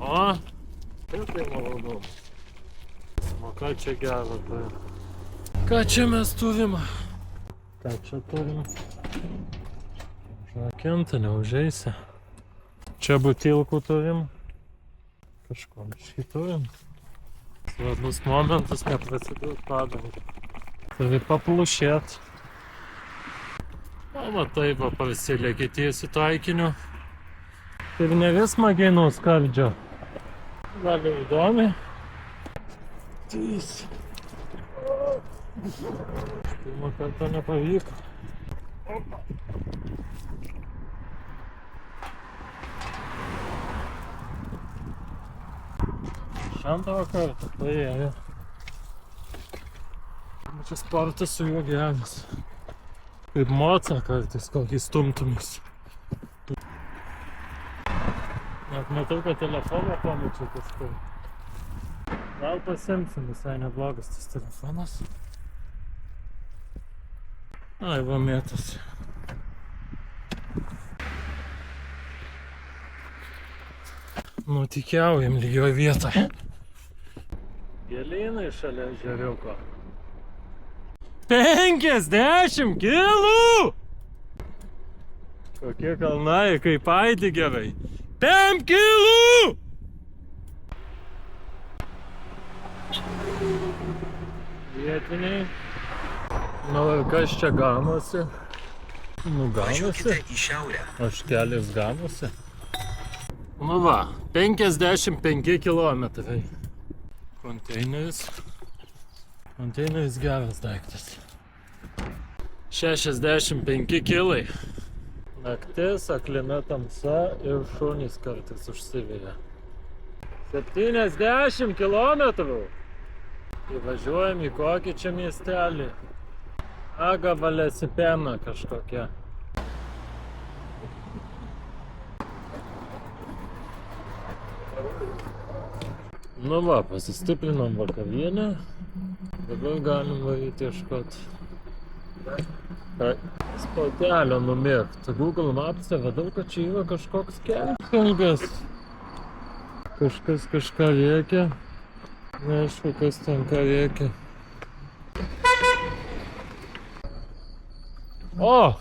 O, tai malonu. O ką čia gero tai? Ką čia mes turim? Ką čia turim? Žakinta, neužeisi. Čia butilkų turim. Kažko biškį turim. Svarbus momentas neprasidūt padangą. Turi paplušėt. O matai, pasilėki tiesiu taikiniu. Ir ne vis smagiai nuskaldžio. Gali įdomi. Tys. Pirmą kartą nepavyko. Opa. Šantavo kartą paėjo. Čia sportas su juo geras. Kaip moca kartais kokį stumtumis. Net matau, kad telefoną pamečiau kažkur. Gal pasimsim, visai neblogas tas telefonas. Ai, va mėtas. Nutikiaujam lygioj vietoje. Gėlynai šalia ežeriuko. 50 kilų! Kokie kalnai, kaip aidi gerai. 5 kilų! Vietiniai. Nu ir kas čia ganosi? Nu ganosi. Aštelis ganosi. Nu va, 55 kilometrai. Konteineris. Konteineris geras daiktas. 65 kilai. Naktis, aklina tamsa ir šunys kartais užsiveja. 70 kilometrų. Įvažiuojam į kokį čia miestelį. Aga Valesipena kažkokia. Nu va, pasistiprinom vakarienę. Dabar galim varyti ieškot spotelio numėgt. Google Maps radau, kad čia yra kažkoks kempingas. Kažkas kažką rėkia. Neaišku, kas ten ką rėkia. O!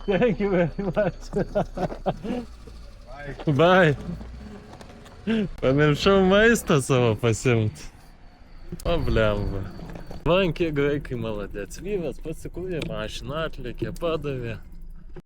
Thank you very much. Bye. Pamiršau maistą savo pasimt. O blemba. Man kiek graikai maladėts. Vyras pasikūrė, mašiną atlėkė, padavė.